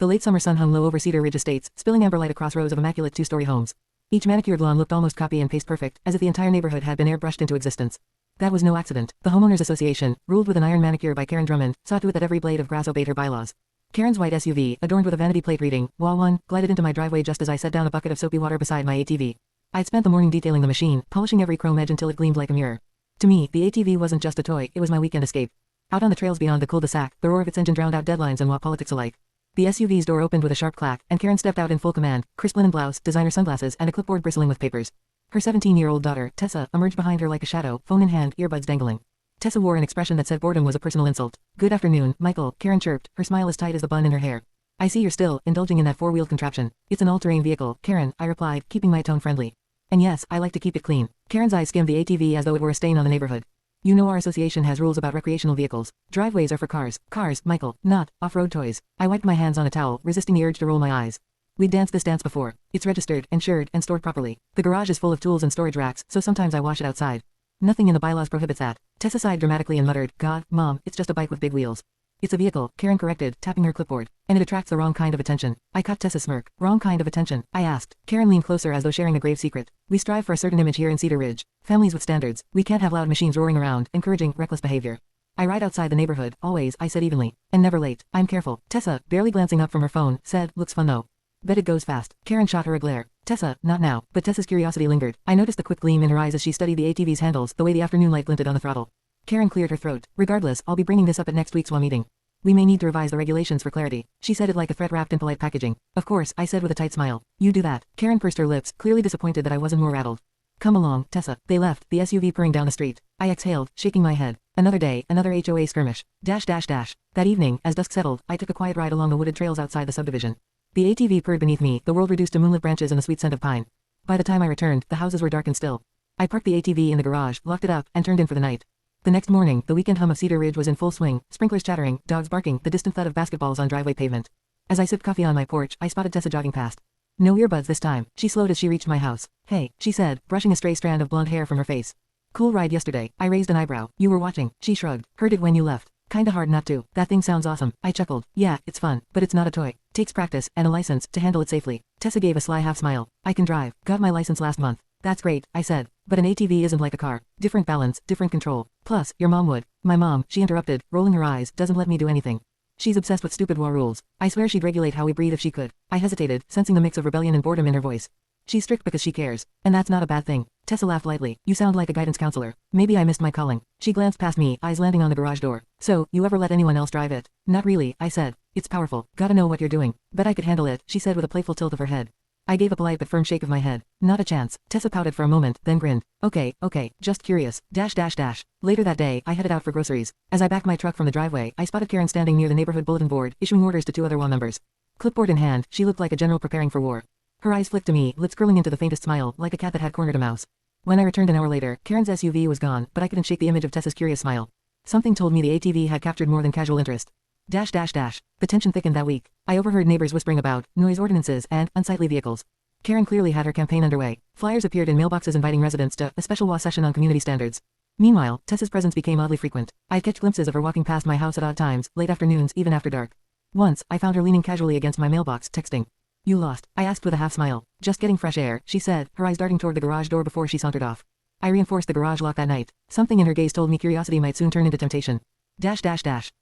The late summer sun hung low over Cedar Ridge estates, spilling amber light across rows of immaculate two-story homes. Each manicured lawn looked almost copy and paste perfect, as if the entire neighborhood had been airbrushed into existence. That was no accident. The Homeowners Association, ruled with an iron manicure by Karen Drummond, saw to it that every blade of grass obeyed her bylaws. Karen's white SUV, adorned with a vanity plate reading, "Wall 1, glided into my driveway just as I set down a bucket of soapy water beside my ATV. I'd spent the morning detailing the machine, polishing every chrome edge until it gleamed like a mirror. To me, the ATV wasn't just a toy, it was my weekend escape. Out on the trails beyond the cul-de-sac, the roar of its engine drowned out deadlines and politics alike. The SUV's door opened with a sharp clack, and Karen stepped out in full command, crisp linen blouse, designer sunglasses, and a clipboard bristling with papers. Her 17-year-old daughter, Tessa, emerged behind her like a shadow, phone in hand, earbuds dangling. Tessa wore an expression that said boredom was a personal insult. "Good afternoon, Michael," Karen chirped, her smile as tight as the bun in her hair. "I see you're still indulging in that four-wheeled contraption." "It's an all-terrain vehicle, Karen," I replied, keeping my tone friendly. "And yes, I like to keep it clean." Karen's eyes skimmed the ATV as though it were a stain on the neighborhood. "You know our association has rules about recreational vehicles. Driveways are for cars. Cars, Michael, not off-road toys." I wiped my hands on a towel, resisting the urge to roll my eyes. "We'd danced this dance before. It's registered, insured, and stored properly. The garage is full of tools and storage racks, so sometimes I wash it outside. Nothing in the bylaws prohibits that." Tessa sighed dramatically and muttered, "God, Mom, it's just a bike with big wheels." "It's a vehicle," Karen corrected, tapping her clipboard. "And it attracts the wrong kind of attention." I caught Tessa's smirk. "Wrong kind of attention?" I asked. Karen leaned closer as though sharing a grave secret. "We strive for a certain image here in Cedar Ridge. Families with standards. We can't have loud machines roaring around, encouraging reckless behavior. I ride outside the neighborhood, always," I said evenly. "And never late. I'm careful." Tessa, barely glancing up from her phone, said, "Looks fun though. Bet it goes fast." Karen shot her a glare. "Tessa, not now." But Tessa's curiosity lingered. I noticed the quick gleam in her eyes as she studied the ATV's handles, the way the afternoon light glinted on the throttle. Karen cleared her throat. "Regardless, I'll be bringing this up at next week's HOA meeting. We may need to revise the regulations for clarity." She said it like a threat wrapped in polite packaging. "Of course," I said with a tight smile. "You do that." Karen pursed her lips, clearly disappointed that I wasn't more rattled. "Come along, Tessa." They left, the SUV purring down the street. I exhaled, shaking my head. Another day, another HOA skirmish. That evening, as dusk settled, I took a quiet ride along the wooded trails outside the subdivision. The ATV purred beneath me, the world reduced to moonlit branches and the sweet scent of pine. By the time I returned, the houses were dark and still. I parked the ATV in the garage, locked it up, and turned in for the night. The next morning, the weekend hum of Cedar Ridge was in full swing, sprinklers chattering, dogs barking, the distant thud of basketballs on driveway pavement. As I sipped coffee on my porch, I spotted Tessa jogging past. No earbuds this time. She slowed as she reached my house. "Hey," she said, brushing a stray strand of blonde hair from her face. "Cool ride yesterday." I raised an eyebrow. "You were watching." She shrugged. "Heard it when you left. Kinda hard not to." "That thing sounds awesome." I chuckled. "Yeah, it's fun, but it's not a toy. Takes practice, and a license, to handle it safely." Tessa gave a sly half smile. "I can drive. Got my license last month." "That's great," I said. "But an ATV isn't like a car. Different balance, different control. Plus, your mom would." "My mom," she interrupted, rolling her eyes, "doesn't let me do anything. She's obsessed with stupid HOA rules. I swear she'd regulate how we breathe if she could." I hesitated, sensing the mix of rebellion and boredom in her voice. "She's strict because she cares. And that's not a bad thing." Tessa laughed lightly. "You sound like a guidance counselor." "Maybe I missed my calling." She glanced past me, eyes landing on the garage door. "So, you ever let anyone else drive it?" "Not really," I said. "It's powerful. Gotta know what you're doing." "Bet I could handle it," she said with a playful tilt of her head. I gave a polite but firm shake of my head. "Not a chance." Tessa pouted for a moment, then grinned. Okay, just curious. Later that day, I headed out for groceries. As I backed my truck from the driveway, I spotted Karen standing near the neighborhood bulletin board, issuing orders to two other HOA members. Clipboard in hand, she looked like a general preparing for war. Her eyes flicked to me, lips curling into the faintest smile, like a cat that had cornered a mouse. When I returned an hour later, Karen's SUV was gone, but I couldn't shake the image of Tessa's curious smile. Something told me the ATV had captured more than casual interest. The tension thickened that week. I overheard neighbors whispering about noise ordinances and unsightly vehicles. Karen clearly had her campaign underway. Flyers appeared in mailboxes inviting residents to a special HOA session on community standards. Meanwhile, Tessa's presence became oddly frequent. I'd catch glimpses of her walking past my house at odd times, late afternoons, even after dark. Once, I found her leaning casually against my mailbox, texting. "You lost?" I asked with a half smile. "Just getting fresh air," she said, her eyes darting toward the garage door before she sauntered off. I reinforced the garage lock that night. Something in her gaze told me curiosity might soon turn into temptation.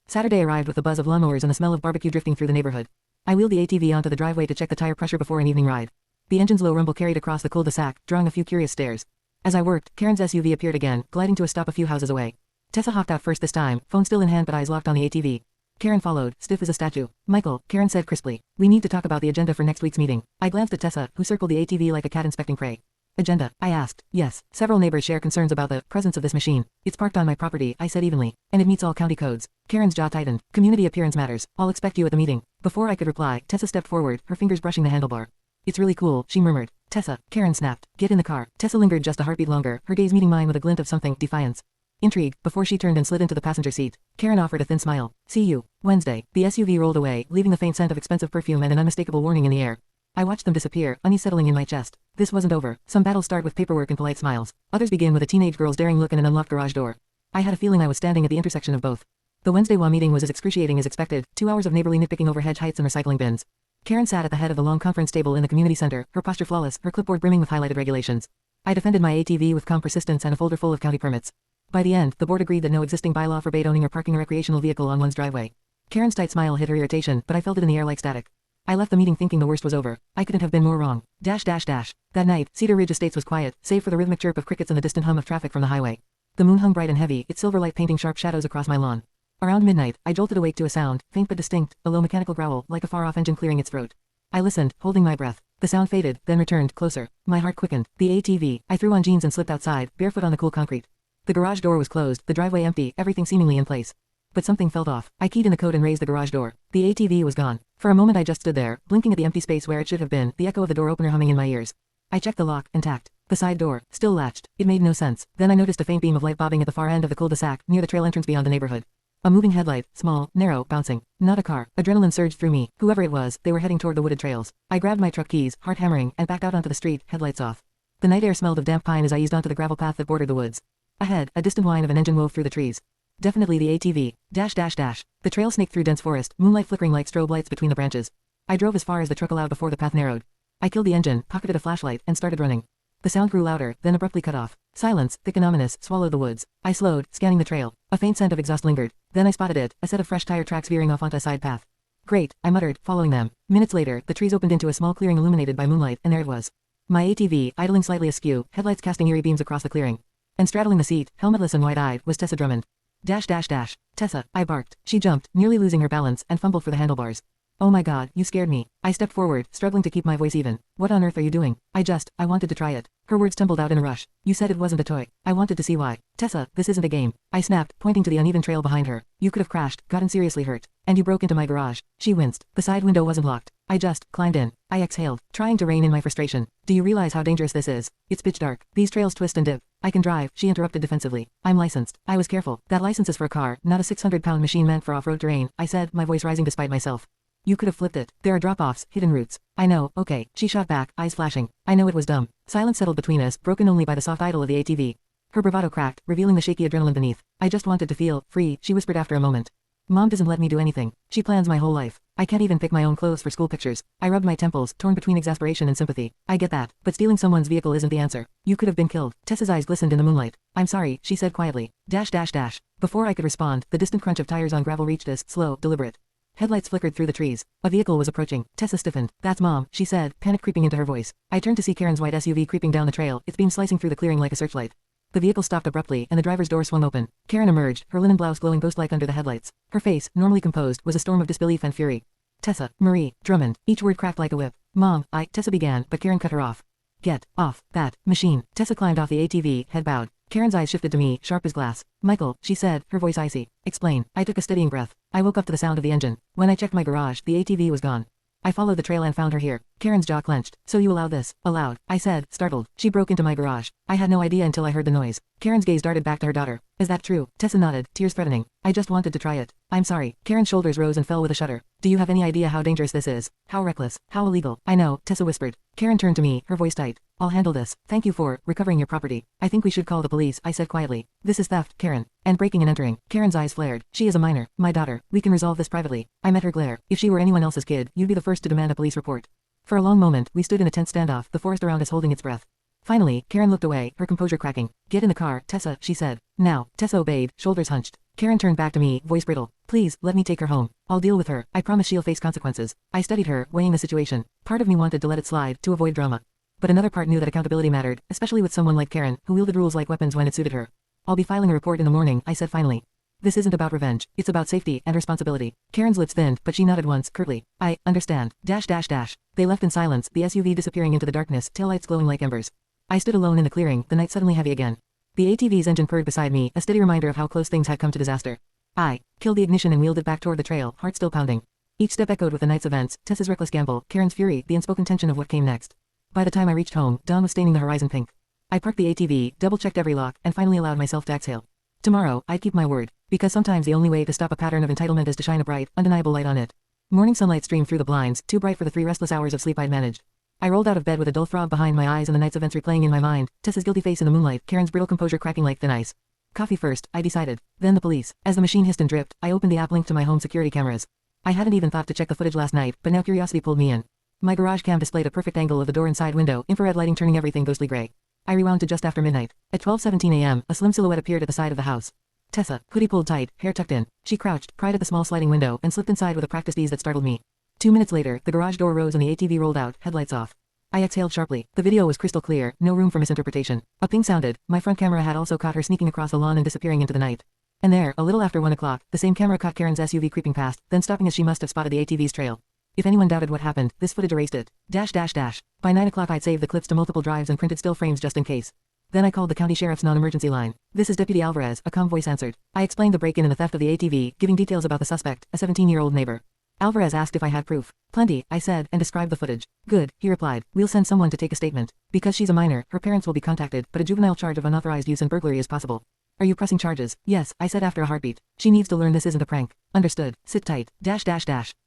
Saturday arrived with the buzz of lawnmowers and the smell of barbecue drifting through the neighborhood. I wheeled the ATV onto the driveway to check the tire pressure before an evening ride. The engine's low rumble carried across the cul-de-sac, drawing a few curious stares. As I worked, Karen's SUV appeared again, gliding to a stop a few houses away. Tessa hopped out first this time, phone still in hand but eyes locked on the ATV. Karen followed, stiff as a statue. "Michael," Karen said crisply. "We need to talk about the agenda for next week's meeting." I glanced at Tessa, who circled the ATV like a cat inspecting prey. "Agenda?" I asked. "Yes. Several neighbors share concerns about the presence of this machine. It's parked on my property," I said evenly. "And it meets all county codes." Karen's jaw tightened. "Community appearance matters. I'll expect you at the meeting." Before I could reply, Tessa stepped forward, her fingers brushing the handlebar. "It's really cool," she murmured. "Tessa," Karen snapped. "Get in the car." Tessa lingered just a heartbeat longer, her gaze meeting mine with a glint of something, defiance. Intrigue, before she turned and slid into the passenger seat. Karen offered a thin smile. "See you Wednesday." The SUV rolled away, leaving the faint scent of expensive perfume and an unmistakable warning in the air. I watched them disappear, unease settling in my chest. This wasn't over. Some battles start with paperwork and polite smiles. Others begin with a teenage girl's daring look and an unlocked garage door. I had a feeling I was standing at the intersection of both. The Wednesday HOA meeting was as excruciating as expected, 2 hours of neighborly nitpicking over hedge heights and recycling bins. Karen sat at the head of the long conference table in the community center, her posture flawless, her clipboard brimming with highlighted regulations. I defended my ATV with calm persistence and a folder full of county permits. By the end, the board agreed that no existing bylaw forbade owning or parking a recreational vehicle on one's driveway. Karen's tight smile hid her irritation, but I felt it in the air like static. I left the meeting thinking the worst was over. I couldn't have been more wrong. That night, Cedar Ridge Estates was quiet, save for the rhythmic chirp of crickets and the distant hum of traffic from the highway. The moon hung bright and heavy, its silver light painting sharp shadows across my lawn. Around midnight, I jolted awake to a sound, faint but distinct, a low mechanical growl, like a far-off engine clearing its throat. I listened, holding my breath. The sound faded, then returned, closer. My heart quickened. The ATV. I threw on jeans and slipped outside, barefoot on the cool concrete. The garage door was closed, the driveway empty, everything seemingly in place. But something felt off. I keyed in the code and raised the garage door. The ATV was gone. For a moment I just stood there, blinking at the empty space where it should have been, the echo of the door opener humming in my ears. I checked the lock, intact. The side door, still latched. It made no sense. Then I noticed a faint beam of light bobbing at the far end of the cul-de-sac, near the trail entrance beyond the neighborhood. A moving headlight, small, narrow, bouncing. Not a car. Adrenaline surged through me. Whoever it was, they were heading toward the wooded trails. I grabbed my truck keys, heart hammering, and backed out onto the street, headlights off. The night air smelled of damp pine as I eased onto the gravel path that bordered the woods. Ahead, a distant whine of an engine wove through the trees. Definitely the ATV. The trail snaked through dense forest, moonlight flickering like strobe lights between the branches. I drove as far as the truck allowed before the path narrowed. I killed the engine, pocketed a flashlight, and started running. The sound grew louder, then abruptly cut off. Silence, thick and ominous, swallowed the woods. I slowed, scanning the trail. A faint scent of exhaust lingered. Then I spotted it, a set of fresh tire tracks veering off onto a side path. Great, I muttered, following them. Minutes later, the trees opened into a small clearing illuminated by moonlight, and there it was. My ATV, idling slightly askew, headlights casting eerie beams across the clearing. And straddling the seat, helmetless and wide-eyed, was Tessa Drummond. Tessa, I barked. She jumped, nearly losing her balance, and fumbled for the handlebars. Oh my god, you scared me. I stepped forward, struggling to keep my voice even. What on earth are you doing? I wanted to try it. Her words tumbled out in a rush. You said it wasn't a toy. I wanted to see why. Tessa, this isn't a game. I snapped, pointing to the uneven trail behind her. You could have crashed, gotten seriously hurt. And you broke into my garage. She winced. The side window wasn't locked. I just climbed in. I exhaled, trying to rein in my frustration. Do you realize how dangerous this is? It's pitch dark. These trails twist and dip. I can drive, she interrupted defensively. I'm licensed. I was careful. That license is for a car, not a 600-pound machine meant for off-road terrain, I said, my voice rising despite myself. You could have flipped it. There are drop-offs, hidden routes. I know, okay, she shot back, eyes flashing. I know it was dumb. Silence settled between us, broken only by the soft idle of the ATV. Her bravado cracked, revealing the shaky adrenaline beneath. I just wanted to feel free, she whispered after a moment. Mom doesn't let me do anything. She plans my whole life. I can't even pick my own clothes for school pictures. I rubbed my temples, torn between exasperation and sympathy. I get that, but stealing someone's vehicle isn't the answer. You could have been killed. Tessa's eyes glistened in the moonlight. I'm sorry, she said quietly. Before I could respond, the distant crunch of tires on gravel reached us, slow, deliberate. Headlights flickered through the trees. A vehicle was approaching. Tessa stiffened. That's Mom, she said, panic creeping into her voice. I turned to see Karen's white SUV creeping down the trail, its beam slicing through the clearing like a searchlight. The vehicle stopped abruptly, and the driver's door swung open. Karen emerged, her linen blouse glowing ghost-like under the headlights. Her face, normally composed, was a storm of disbelief and fury. Tessa, Marie, Drummond. Each word cracked like a whip. Mom, Tessa began, but Karen cut her off. Get off that machine. Tessa climbed off the ATV, head bowed. Karen's eyes shifted to me, sharp as glass. Michael, she said, her voice icy. Explain. I took a steadying breath. I woke up to the sound of the engine. When I checked my garage, the ATV was gone. I followed the trail and found her here. Karen's jaw clenched. So you allowed this? Allowed, I said, startled. She broke into my garage. I had no idea until I heard the noise. Karen's gaze darted back to her daughter. Is that true? Tessa nodded, tears threatening. I just wanted to try it. I'm sorry. Karen's shoulders rose and fell with a shudder. Do you have any idea how dangerous this is? How reckless? How illegal? I know, Tessa whispered. Karen turned to me, her voice tight. I'll handle this. Thank you for recovering your property. I think we should call the police, I said quietly. This is theft, Karen. And breaking and entering. Karen's eyes flared. She is a minor, my daughter. We can resolve this privately. I met her glare. If she were anyone else's kid, you'd be the first to demand a police report. For a long moment, we stood in a tense standoff, the forest around us holding its breath. Finally, Karen looked away, her composure cracking. Get in the car, Tessa, she said. Now. Tessa obeyed, shoulders hunched. Karen turned back to me, voice brittle. Please, let me take her home. I'll deal with her. I promise she'll face consequences. I studied her, weighing the situation. Part of me wanted to let it slide, to avoid drama. But another part knew that accountability mattered, especially with someone like Karen, who wielded rules like weapons when it suited her. I'll be filing a report in the morning, I said finally. This isn't about revenge. It's about safety and responsibility. Karen's lips thinned, but she nodded once, curtly. I understand. They left in silence, the SUV disappearing into the darkness, taillights glowing like embers. I stood alone in the clearing, the night suddenly heavy again. The ATV's engine purred beside me, a steady reminder of how close things had come to disaster. I killed the ignition and wheeled it back toward the trail, heart still pounding. Each step echoed with the night's events, Tessa's reckless gamble, Karen's fury, the unspoken tension of what came next. By the time I reached home, dawn was staining the horizon pink. I parked the ATV, double-checked every lock, and finally allowed myself to exhale. Tomorrow, I'd keep my word. Because sometimes the only way to stop a pattern of entitlement is to shine a bright, undeniable light on it. Morning sunlight streamed through the blinds, too bright for the 3 restless hours of sleep I'd managed. I rolled out of bed with a dull throb behind my eyes and the night's events replaying in my mind, Tessa's guilty face in the moonlight, Karen's brittle composure cracking like thin ice. Coffee first, I decided. Then the police. As the machine hissed and dripped, I opened the app linked to my home security cameras. I hadn't even thought to check the footage last night, but now curiosity pulled me in. My garage cam displayed a perfect angle of the door and side window, infrared lighting turning everything ghostly gray. I rewound to just after midnight. At 12:17 a.m., a slim silhouette appeared at the side of the house. Tessa, hoodie pulled tight, hair tucked in. She crouched, pried at the small sliding window, and slipped inside with a practiced ease that startled me. 2 minutes later, the garage door rose and the ATV rolled out, headlights off. I exhaled sharply. The video was crystal clear, no room for misinterpretation. A ping sounded. My front camera had also caught her sneaking across the lawn and disappearing into the night. And there, a little after 1 o'clock, the same camera caught Karen's SUV creeping past, then stopping as she must have spotted the ATV's trail. If anyone doubted what happened, this footage erased it. By 9 o'clock I'd saved the clips to multiple drives and printed still frames just in case. Then I called the county sheriff's non-emergency line. "This is Deputy Alvarez," a calm voice answered. I explained the break-in and the theft of the ATV, giving details about the suspect, a 17-year-old neighbor. Alvarez asked if I had proof. "Plenty," I said, and described the footage. "Good," he replied. "We'll send someone to take a statement. Because she's a minor, her parents will be contacted, but a juvenile charge of unauthorized use and burglary is possible." "Are you pressing charges?" "Yes," I said after a heartbeat. "She needs to learn this isn't a prank." "Understood. Sit tight.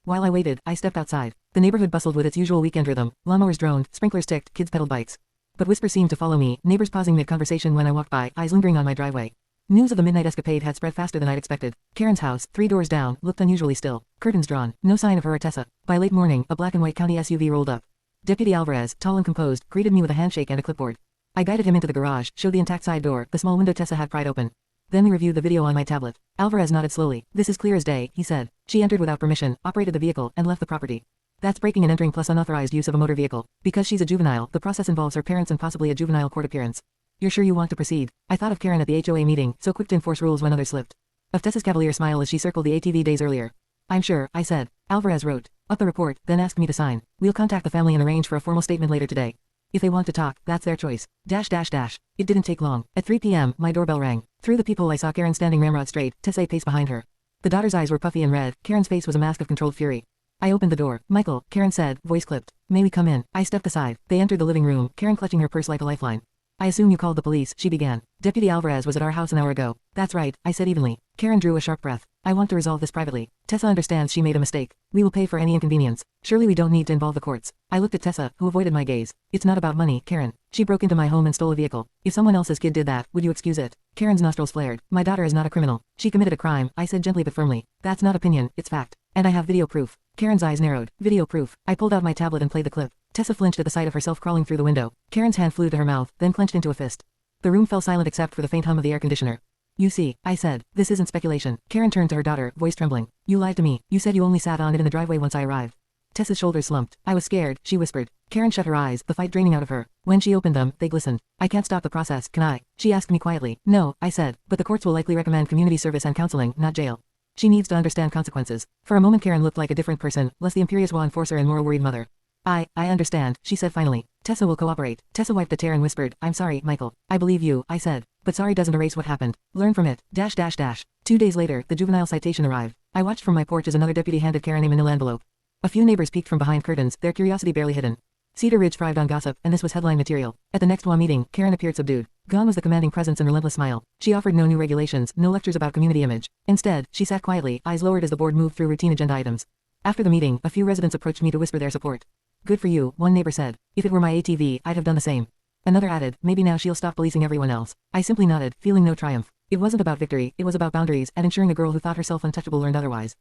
While I waited, I stepped outside. The neighborhood bustled with its usual weekend rhythm. Lawnmowers droned, sprinklers ticked, kids pedaled bikes. But whispers seemed to follow me, neighbors pausing mid-conversation when I walked by, eyes lingering on my driveway. News of the midnight escapade had spread faster than I'd expected. Karen's house, 3 doors down, looked unusually still. Curtains drawn. No sign of her or Tessa. By late morning, a black and white county SUV rolled up. Deputy Alvarez, tall and composed, greeted me with a handshake and a clipboard. I guided him into the garage, showed the intact side door, the small window Tessa had pried open. Then we reviewed the video on my tablet. Alvarez nodded slowly. "This is clear as day," he said. "She entered without permission, operated the vehicle, and left the property. That's breaking and entering plus unauthorized use of a motor vehicle. Because she's a juvenile, the process involves her parents and possibly a juvenile court appearance. You're sure you want to proceed?" I thought of Karen at the HOA meeting, so quick to enforce rules when others slipped. Of Tessa's cavalier smile as she circled the ATV days earlier. "I'm sure," I said. Alvarez wrote up the report, then asked me to sign. "We'll contact the family and arrange for a formal statement later today. If they want to talk, that's their choice." It didn't take long. At 3 p.m., my doorbell rang. Through the peephole I saw Karen standing ramrod straight, Tessa a pace behind her. The daughter's eyes were puffy and red, Karen's face was a mask of controlled fury. I opened the door. "Michael," Karen said, voice clipped. "May we come in?" I stepped aside. They entered the living room, Karen clutching her purse like a lifeline. "I assume you called the police," she began. "Deputy Alvarez was at our house an hour ago." "That's right," I said evenly. Karen drew a sharp breath. "I want to resolve this privately. Tessa understands she made a mistake. We will pay for any inconvenience. Surely we don't need to involve the courts." I looked at Tessa, who avoided my gaze. "It's not about money, Karen. She broke into my home and stole a vehicle. If someone else's kid did that, would you excuse it?" Karen's nostrils flared. "My daughter is not a criminal. She committed a crime," I said gently but firmly. "That's not opinion, it's fact. And I have video proof." Karen's eyes narrowed. "Video proof." I pulled out my tablet and played the clip. Tessa flinched at the sight of herself crawling through the window. Karen's hand flew to her mouth, then clenched into a fist. The room fell silent except for the faint hum of the air conditioner. "You see," I said. "This isn't speculation." Karen turned to her daughter, voice trembling. "You lied to me. You said you only sat on it in the driveway once I arrived." Tessa's shoulders slumped. "I was scared," she whispered. Karen shut her eyes, the fight draining out of her. When she opened them, they glistened. "I can't stop the process, can I?" she asked me quietly. "No," I said, "but the courts will likely recommend community service and counseling, not jail. She needs to understand consequences." For a moment Karen looked like a different person, less the imperious law enforcer and more a worried mother. I understand," she said finally. "Tessa will cooperate." Tessa wiped a tear and whispered, "I'm sorry, Michael." "I believe you," I said. "But sorry doesn't erase what happened. Learn from it. 2 days later, the juvenile citation arrived. I watched from my porch as another deputy handed Karen a manila envelope. A few neighbors peeked from behind curtains, their curiosity barely hidden. Cedar Ridge thrived on gossip, and this was headline material. At the next HOA meeting, Karen appeared subdued. Gone was the commanding presence and relentless smile. She offered no new regulations, no lectures about community image. Instead, she sat quietly, eyes lowered as the board moved through routine agenda items. After the meeting, a few residents approached me to whisper their support. "Good for you," one neighbor said. "If it were my ATV, I'd have done the same." Another added, "Maybe now she'll stop policing everyone else." I simply nodded, feeling no triumph. It wasn't about victory, it was about boundaries and ensuring a girl who thought herself untouchable learned otherwise.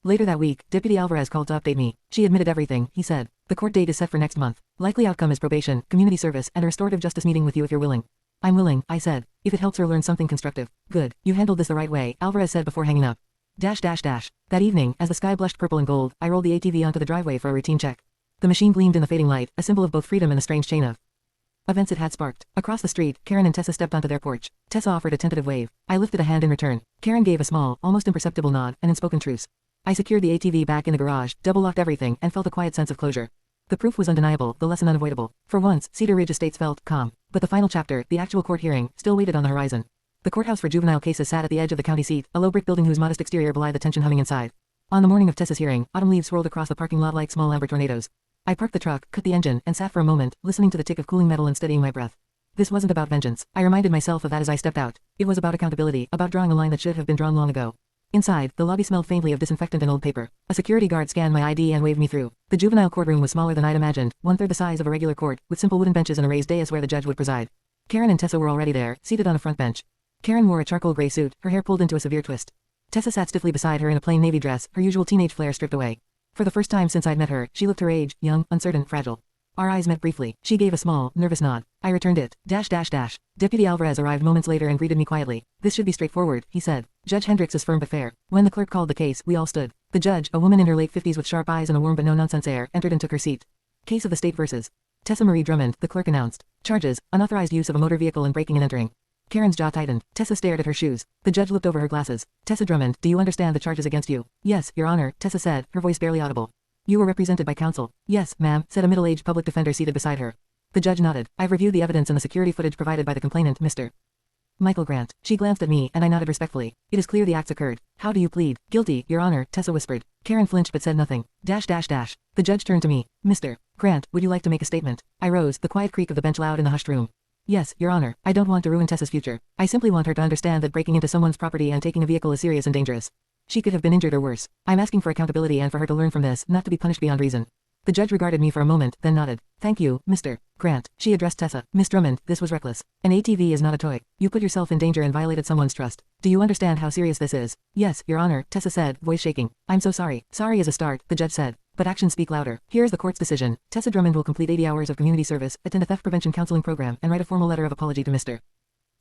Later that week, Deputy Alvarez called to update me. "She admitted everything," he said. "The court date is set for next month. Likely outcome is probation, community service, and a restorative justice meeting with you if you're willing." "I'm willing," I said. "If it helps her learn something constructive." "Good. You handled this the right way," Alvarez said before hanging up. That evening, as the sky blushed purple and gold, I rolled the ATV onto the driveway for a routine check. The machine gleamed in the fading light, a symbol of both freedom and the strange chain of events it had sparked. Across the street, Karen and Tessa stepped onto their porch. Tessa offered a tentative wave. I lifted a hand in return. Karen gave a small, almost imperceptible nod, an unspoken truce. I secured the ATV back in the garage, double-locked everything, and felt a quiet sense of closure. The proof was undeniable, the lesson unavoidable. For once, Cedar Ridge Estates felt calm. But the final chapter, the actual court hearing, still waited on the horizon. The courthouse for juvenile cases sat at the edge of the county seat, a low brick building whose modest exterior belied the tension humming inside. On the morning of Tessa's hearing, autumn leaves swirled across the parking lot like small amber tornadoes. I parked the truck, cut the engine, and sat for a moment, listening to the tick of cooling metal and steadying my breath. This wasn't about vengeance. I reminded myself of that as I stepped out. It was about accountability, about drawing a line that should have been drawn long ago. Inside, the lobby smelled faintly of disinfectant and old paper. A security guard scanned my ID and waved me through. The juvenile courtroom was smaller than I'd imagined, 1/3 the size of a regular court, with simple wooden benches and a raised dais where the judge would preside. Karen and Tessa were already there, seated on a front bench. Karen wore a charcoal gray suit, her hair pulled into a severe twist. Tessa sat stiffly beside her in a plain navy dress, her usual teenage flair stripped away. For the first time since I'd met her, she looked her age, young, uncertain, fragile. Our eyes met briefly. She gave a small, nervous nod. I returned it. Deputy Alvarez arrived moments later and greeted me quietly. This should be straightforward, he said. Judge Hendricks is firm but fair. When the clerk called the case, we all stood. The judge, a woman in her late 50s with sharp eyes and a warm but no-nonsense air, entered and took her seat. Case of the state versus Tessa Marie Drummond, the clerk announced. Charges, unauthorized use of a motor vehicle and breaking and entering. Karen's jaw tightened. Tessa stared at her shoes. The judge looked over her glasses. Tessa Drummond, do you understand the charges against you? Yes, Your Honor, Tessa said, her voice barely audible. You were represented by counsel. Yes, ma'am, said a middle-aged public defender seated beside her. The judge nodded. I've reviewed the evidence and the security footage provided by the complainant, Mr. Michael Grant. She glanced at me, and I nodded respectfully. It is clear the acts occurred. How do you plead? Guilty, Your Honor, Tessa whispered. Karen flinched but said nothing. The judge turned to me. Mr. Grant, would you like to make a statement? I rose, the quiet creak of the bench loud in the hushed room. Yes, Your Honor, I don't want to ruin Tessa's future. I simply want her to understand that breaking into someone's property and taking a vehicle is serious and dangerous. She could have been injured or worse. I'm asking for accountability and for her to learn from this, not to be punished beyond reason. The judge regarded me for a moment, then nodded. Thank you, Mr. Grant. She addressed Tessa. Miss Drummond, this was reckless. An ATV is not a toy. You put yourself in danger and violated someone's trust. Do you understand how serious this is? Yes, Your Honor, Tessa said, voice shaking. I'm so sorry. Sorry is a start, the judge said. But actions speak louder. Here is the court's decision. Tessa Drummond will complete 80 hours of community service, attend a theft prevention counseling program, and write a formal letter of apology to Mr.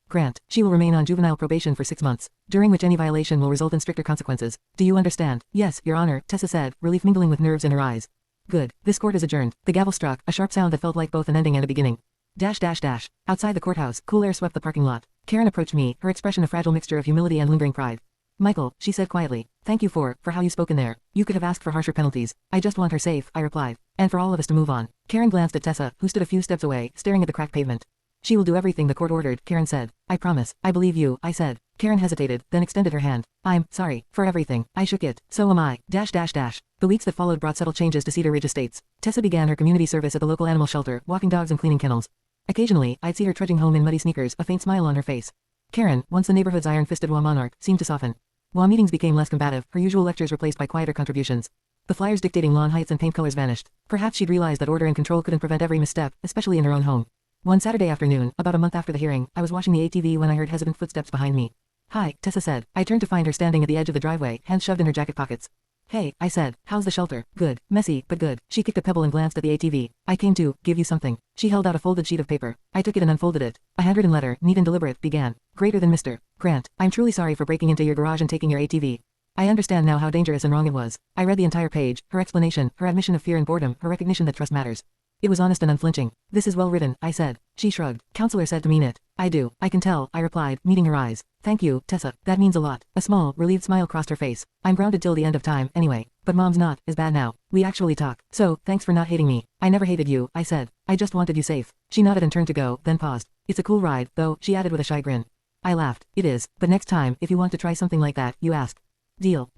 Grant. She will remain on juvenile probation for 6 months, during which any violation will result in stricter consequences. Do you understand? Yes, Your Honor, Tessa said, relief mingling with nerves in her eyes. Good. This court is adjourned. The gavel struck, a sharp sound that felt like both an ending and a beginning. Outside the courthouse, cool air swept the parking lot. Karen approached me, her expression a fragile mixture of humility and lingering pride. Michael, she said quietly. Thank you for how you spoke in there. You could have asked for harsher penalties. I just want her safe, I replied. And for all of us to move on. Karen glanced at Tessa, who stood a few steps away, staring at the cracked pavement. She will do everything the court ordered, Karen said. I promise. I believe you, I said. Karen hesitated, then extended her hand. I'm sorry for everything. I shook it. So am I. The weeks that followed brought subtle changes to Cedar Ridge Estates. Tessa began her community service at the local animal shelter, walking dogs and cleaning kennels. Occasionally, I'd see her trudging home in muddy sneakers, a faint smile on her face. Karen, once the neighborhood's iron-fisted HOA monarch, seemed to soften. HOA meetings became less combative, her usual lectures replaced by quieter contributions. The flyers dictating lawn heights and paint colors vanished. Perhaps she'd realized that order and control couldn't prevent every misstep, especially in her own home. One Saturday afternoon, about a month after the hearing, I was washing the ATV when I heard hesitant footsteps behind me. Hi, Tessa said. I turned to find her standing at the edge of the driveway, hands shoved in her jacket pockets. Hey, I said. How's the shelter? Good. Messy, but good. She kicked a pebble and glanced at the ATV. I came to give you something. She held out a folded sheet of paper. I took it and unfolded it. A handwritten letter, neat and deliberate, began. Greater than Mr. Grant, I'm truly sorry for breaking into your garage and taking your ATV. I understand now how dangerous and wrong it was. I read the entire page, her explanation, her admission of fear and boredom, her recognition that trust matters. It was honest and unflinching. This is well written, I said. She shrugged. Counselor said to mean it. I do. I can tell, I replied, meeting her eyes. Thank you, Tessa. That means a lot. A small, relieved smile crossed her face. I'm grounded till the end of time, anyway. But Mom's not as bad now. We actually talk. So, thanks for not hating me. I never hated you, I said. I just wanted you safe. She nodded and turned to go, then paused. It's a cool ride, though, she added with a shy grin. I laughed. It is. But next time, if you want to try something like that, you ask. Deal.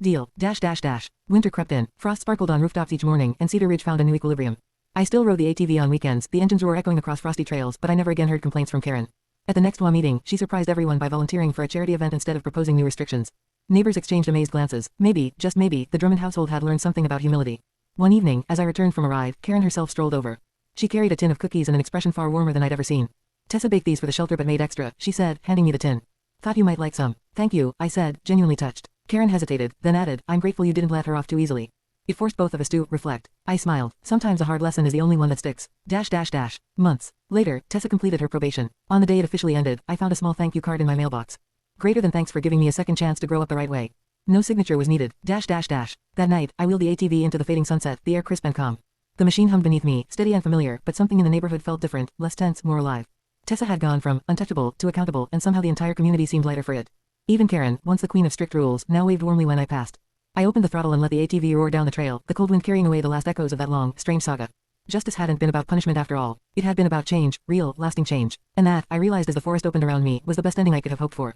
Winter crept in. Frost sparkled on rooftops each morning, and Cedar Ridge found a new equilibrium. I still rode the ATV on weekends, the engine's roar echoing across frosty trails, but I never again heard complaints from Karen. At the next HOA meeting, she surprised everyone by volunteering for a charity event instead of proposing new restrictions. Neighbors exchanged amazed glances. Maybe, just maybe, the Drummond household had learned something about humility. One evening, as I returned from a ride, Karen herself strolled over. She carried a tin of cookies and an expression far warmer than I'd ever seen. Tessa baked these for the shelter but made extra, she said, handing me the tin. Thought you might like some. Thank you, I said, genuinely touched. Karen hesitated, then added, I'm grateful you didn't let her off too easily. It forced both of us to reflect. I smiled. Sometimes a hard lesson is the only one that sticks. Months later, Tessa completed her probation. On the day it officially ended, I found a small thank you card in my mailbox. Greater than thanks for giving me a second chance to grow up the right way. No signature was needed. That night, I wheeled the ATV into the fading sunset, the air crisp and calm. The machine hummed beneath me, steady and familiar, but something in the neighborhood felt different, less tense, more alive. Tessa had gone from untouchable to accountable, and somehow the entire community seemed lighter for it. Even Karen, once the queen of strict rules, now waved warmly when I passed. I opened the throttle and let the ATV roar down the trail, the cold wind carrying away the last echoes of that long, strange saga. Justice hadn't been about punishment after all. It had been about change, real, lasting change. And that, I realized as the forest opened around me, was the best ending I could have hoped for.